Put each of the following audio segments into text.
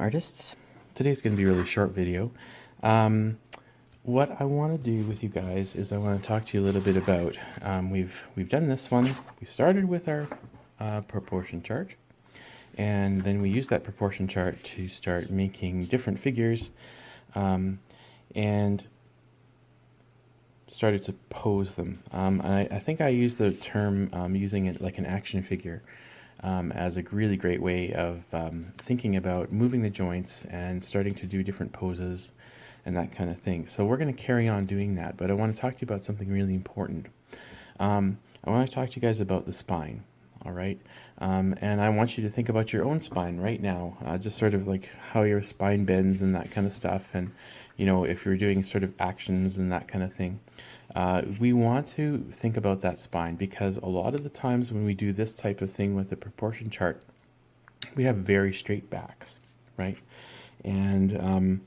Artists. Today's going to be a really short video. What I want to do with you guys is I want to talk to you a little bit about, we've done this one. We started with our proportion chart, and then we used that proportion chart to start making different figures, and started to pose them. I think I used the term using it like an action figure. As a really great way of thinking about moving the joints and starting to do different poses and that kind of thing. So we're going to carry on doing that, but I want to talk to you about something really important. I want to talk to you guys about the spine, all right? And I want you to think about your own spine right now, just sort of like how your spine bends and that kind of stuff, and you know, if you're doing sort of actions and that kind of thing. We want to think about that spine because a lot of the times when we do this type of thing with the proportion chart, we have very straight backs, right? And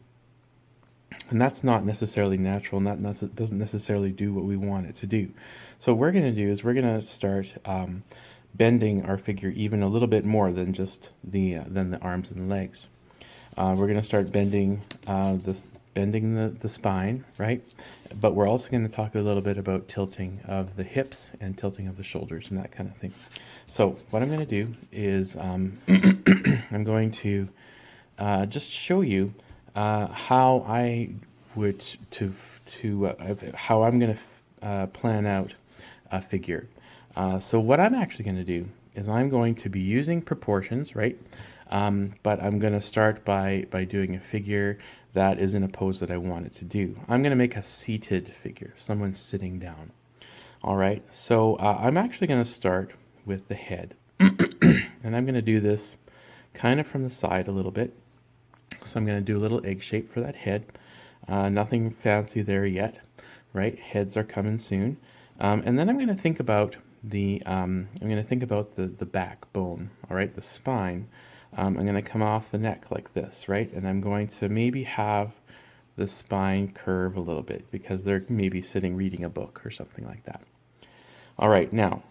that's not necessarily natural, and that doesn't necessarily do what we want it to do. So what we're going to do is we're going to start bending our figure even a little bit more than just than the arms and the legs. We're going to start bending the spine, right? But we're also going to talk a little bit about tilting of the hips and tilting of the shoulders and that kind of thing. So what I'm going to do is I'm going to just show you how I would how I'm going to plan out a figure. So what I'm actually going to do is I'm going to be using proportions, right? But I'm going to start by doing a figure that is in a pose that I want it to do. I'm going to make a seated figure, someone sitting down. All right, so I'm actually going to start with the head. And I'm going to do this kind of from the side a little bit. So I'm going to do a little egg shape for that head. Nothing fancy there yet, right? Heads are coming soon. And then I'm going to think about the backbone, all right, the spine. I'm going to come off the neck like this, right? And I'm going to maybe have the spine curve a little bit because they're maybe sitting reading a book or something like that. All right, now,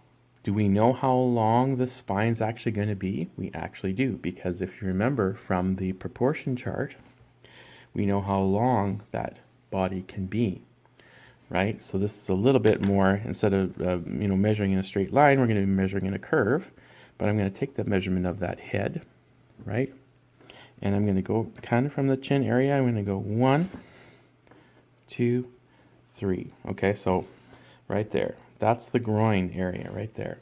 do we know how long the spine's actually going to be? We actually do, because if you remember from the proportion chart, we know how long that body can be, right? So this is a little bit more, instead of measuring in a straight line, we're going to be measuring in a curve, but I'm going to take the measurement of that head, right? And I'm going to go kind of from the chin area. I'm going to go 1, 2, 3. Okay, so right there. That's the groin area right there.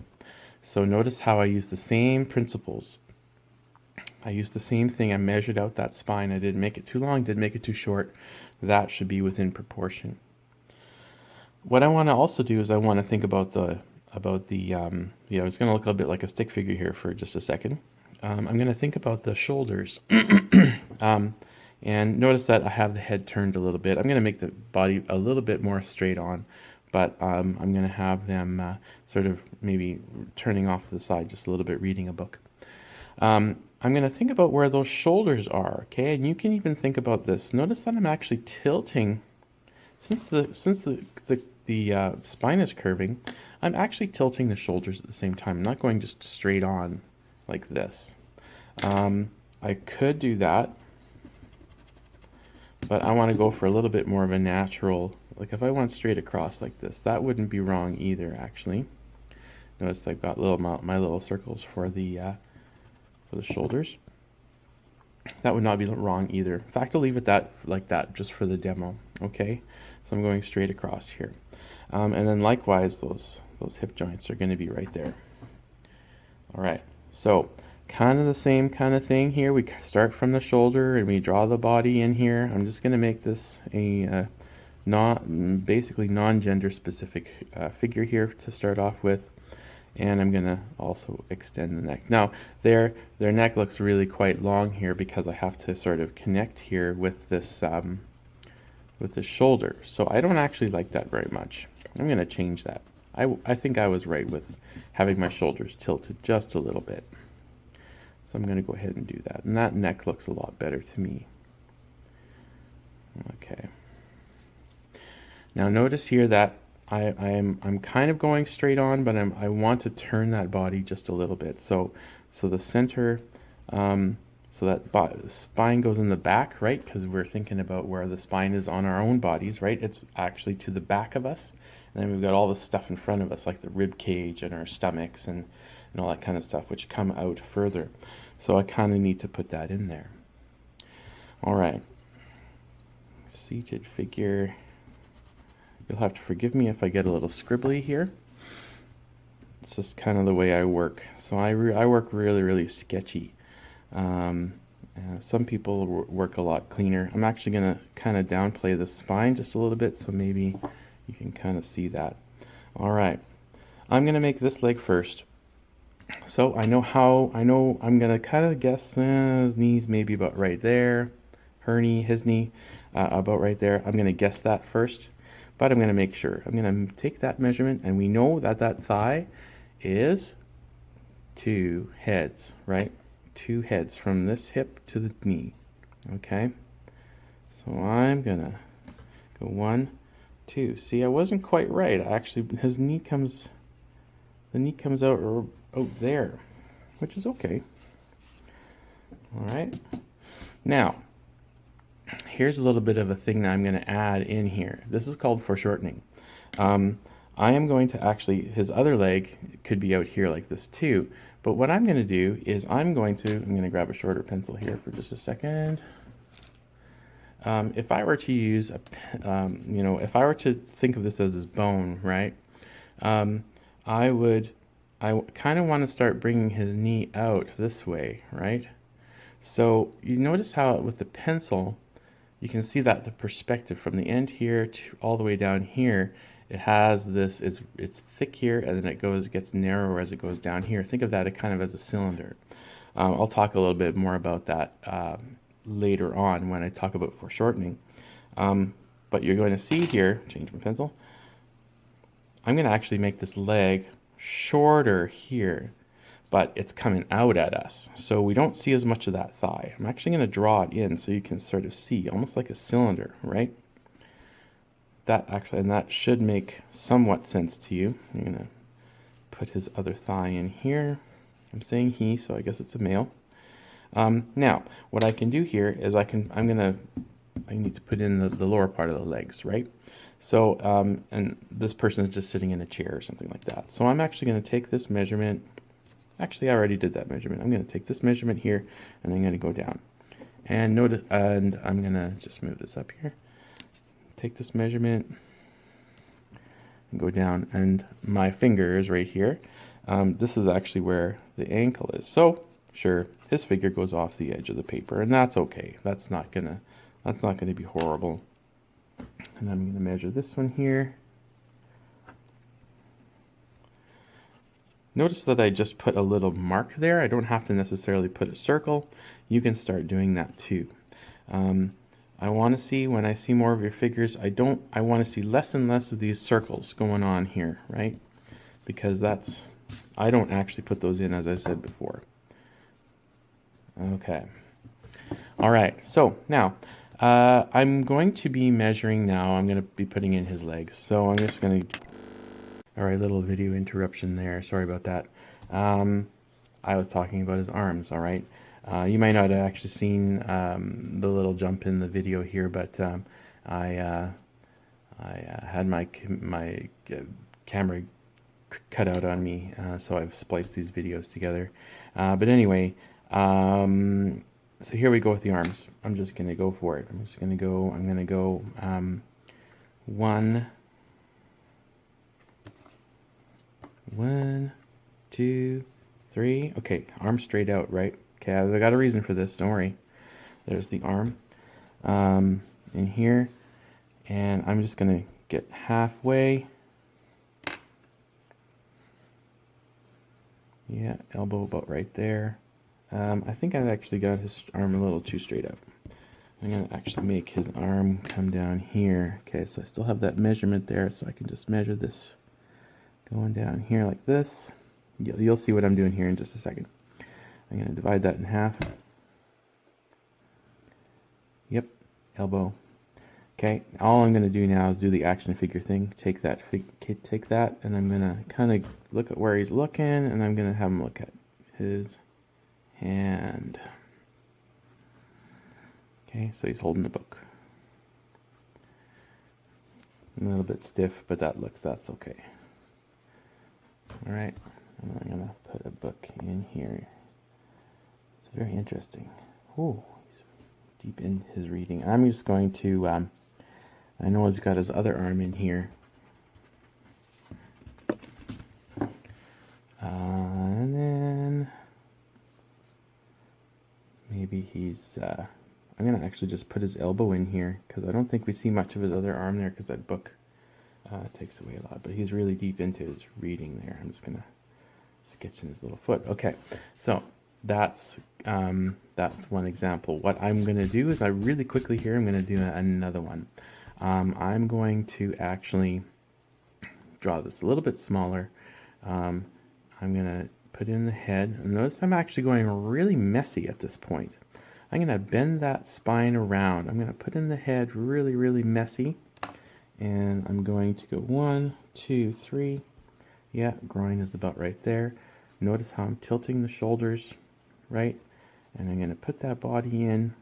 So notice how I use the same principles. I used the same thing. I measured out that spine. I didn't make it too long, didn't make it too short. That should be within proportion. What I want to also do is I want to think about the it's going to look a little bit like a stick figure here for just a second. I'm going to think about the shoulders. And notice that I have the head turned a little bit. I'm going to make the body a little bit more straight on, but I'm going to have them sort of maybe turning off to the side just a little bit, reading a book. I'm going to think about where those shoulders are, okay? And you can even think about this. Notice that I'm actually tilting, since the spine is curving, I'm actually tilting the shoulders at the same time. I'm not going just straight on like this. I could do that, but I want to go for a little bit more of a natural, like if I went straight across like this, that wouldn't be wrong either, actually. Notice I've got my little circles for the shoulders. That would not be wrong either. In fact, I'll leave it like that just for the demo, okay? So I'm going straight across here. And then likewise, those hip joints are going to be right there. All right, so kind of the same kind of thing here. We start from the shoulder and we draw the body in here. I'm just going to make this a basically non-gender specific figure here to start off with. And I'm going to also extend the neck. Now, their neck looks really quite long here because I have to sort of connect here with this shoulder. So I don't actually like that very much. I'm going to change that. I think I was right with having my shoulders tilted just a little bit. So I'm going to go ahead and do that. And that neck looks a lot better to me. Okay. Now notice here that I'm kind of going straight on, but I want to turn that body just a little bit. So the center So that spine goes in the back, right? Because we're thinking about where the spine is on our own bodies, right? It's actually to the back of us. And then we've got all the stuff in front of us, like the rib cage and our stomachs and all that kind of stuff, which come out further. So I kind of need to put that in there. All right. Seated figure. You'll have to forgive me if I get a little scribbly here. It's just kind of the way I work. So I work really, really sketchy. Some people work a lot cleaner. I'm actually going to kind of downplay the spine just a little bit, so maybe you can kind of see that. All right. I'm going to make this leg first. So I'm going to kind of guess his knees maybe about right there. Her knee, his knee, about right there. I'm going to guess that first, but I'm going to make sure. I'm going to take that measurement, and we know that that thigh is 2 heads, right? 2 heads from this hip to the knee. Okay, so I'm gonna go 1, 2. See, I wasn't quite right. Actually, the knee comes out there, which is okay. All right. Now, here's a little bit of a thing that I'm going to add in here. This is called foreshortening. I am going to actually, his other leg could be out here like this too. But what I'm going to do is I'm going to grab a shorter pencil here for just a second. If I were to use if I were to think of this as his bone, right? I kind of want to start bringing his knee out this way, right? So you notice how with the pencil, you can see that the perspective from the end here to all the way down here, it has this, it's thick here, and then it gets narrower as it goes down here. Think of that kind of as a cylinder. I'll talk a little bit more about that later on when I talk about foreshortening. But you're going to see here, change my pencil, I'm going to actually make this leg shorter here, but it's coming out at us. So we don't see as much of that thigh. I'm actually going to draw it in so you can sort of see, almost like a cylinder, right? That should make somewhat sense to you. I'm going to put his other thigh in here. I'm saying he, so I guess it's a male. Now, what I can do here is I need to put in the lower part of the legs, right? So, and this person is just sitting in a chair or something like that. So I'm actually going to take this measurement. Actually, I already did that measurement. I'm going to take this measurement here, and I'm going to go down. And notice, and I'm going to just move this up here. Take this measurement and go down, and my finger is right here. This is actually where the ankle is. So, sure, his finger goes off the edge of the paper, and that's okay. That's not gonna be horrible. And I'm gonna measure this one here. Notice that I just put a little mark there. I don't have to necessarily put a circle. You can start doing that too. I want to see, when I see more of your figures, I want to see less and less of these circles going on here, right? Because I don't actually put those in, as I said before. Okay. All right. So now, I'm going to be measuring now. I'm going to be putting in his legs. So I'm just going to... All right, little video interruption there. Sorry about that. I was talking about his arms, all right? You might not have actually seen the little jump in the video here, but I had my camera cut out on me, so I've spliced these videos together. But anyway, so here we go with the arms. I'm just going to go for it. I'm going to go 1, 2, 3. Okay, arm straight out, right? Okay, I got a reason for this, don't worry. There's the arm in here, and I'm just going to get halfway. Yeah, elbow about right there. I think I've actually got his arm a little too straight up. I'm going to actually make his arm come down here. Okay, so I still have that measurement there, so I can just measure this going down here like this. You'll see what I'm doing here in just a second. I'm going to divide that in half. Yep, elbow. Okay, all I'm going to do now is do the action figure thing. Take that, and I'm going to kind of look at where he's looking, and I'm going to have him look at his hand. Okay, so he's holding a book. A little bit stiff, but that's okay. All right, and I'm gonna put a book in here. It's very interesting. Oh, he's deep in his reading. I'm just going to, I know he's got his other arm in here. And then maybe he's, I'm going to actually just put his elbow in here because I don't think we see much of his other arm there because that book takes away a lot. But he's really deep into his reading there. I'm just going to sketch in his little foot. Okay, so that's one example. What I'm going to do is really quickly here, I'm going to do another one. I'm going to actually draw this a little bit smaller. I'm going to put in the head. And notice I'm actually going really messy at this point. I'm going to bend that spine around. I'm going to put in the head really, really messy. And I'm going to go 1, 2, 3. Yeah, groin is about right there. Notice how I'm tilting the shoulders, right? And I'm going to put that body in.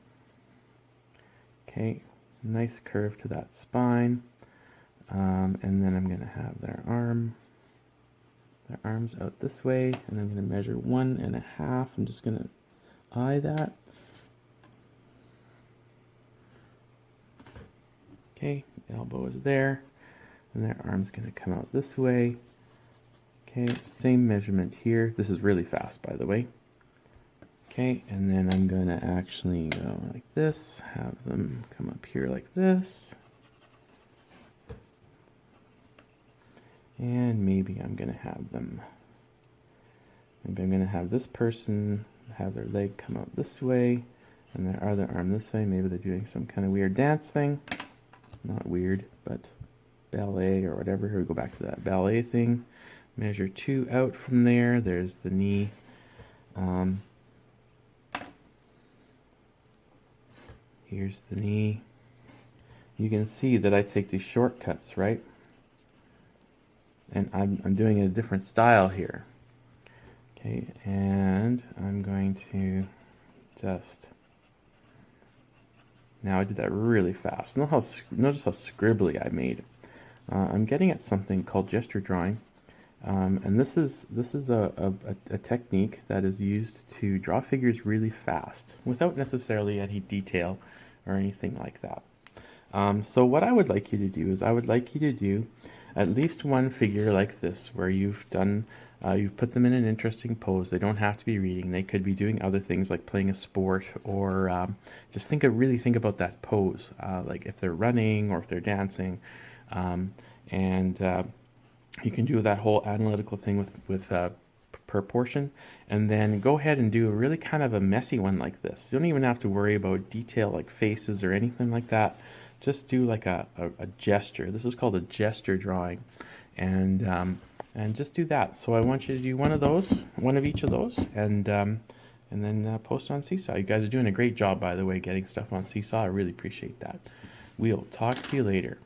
Okay, nice curve to that spine. And then I'm going to have their arms out this way. And I'm going to measure 1.5. I'm just going to eye that. Okay, elbow is there. And their arm's going to come out this way. Okay, same measurement here. This is really fast, by the way. Okay, and then I'm going to actually go like this, have them come up here like this. And maybe I'm going to have them, maybe I'm going to have this person have their leg come out this way and their other arm this way. Maybe they're doing some kind of weird dance thing. Not weird, but ballet or whatever. Here we go back to that ballet thing. Measure 2 out from there. There's the knee. Here's the knee. You can see that I take these shortcuts, right? And I'm doing a different style here. Okay, and I'm going to just... Now I did that really fast. Notice how scribbly I made. I'm getting at something called gesture drawing. And this is a technique that is used to draw figures really fast without necessarily any detail or anything like that. So what I would like you to do is I would like you to do at least one figure like this where you've done you've put them in an interesting pose. They don't have to be reading. They could be doing other things like playing a sport or just really think about that pose, like if they're running or if they're dancing. You can do that whole analytical thing with proportion, and then go ahead and do a really kind of a messy one like this. You don't even have to worry about detail like faces or anything like that. Just do like a gesture. This is called a gesture drawing, and just do that. So I want you to do one of each of those, and then post on Seesaw. You guys are doing a great job, by the way, getting stuff on Seesaw. I really appreciate that. We'll talk to you later.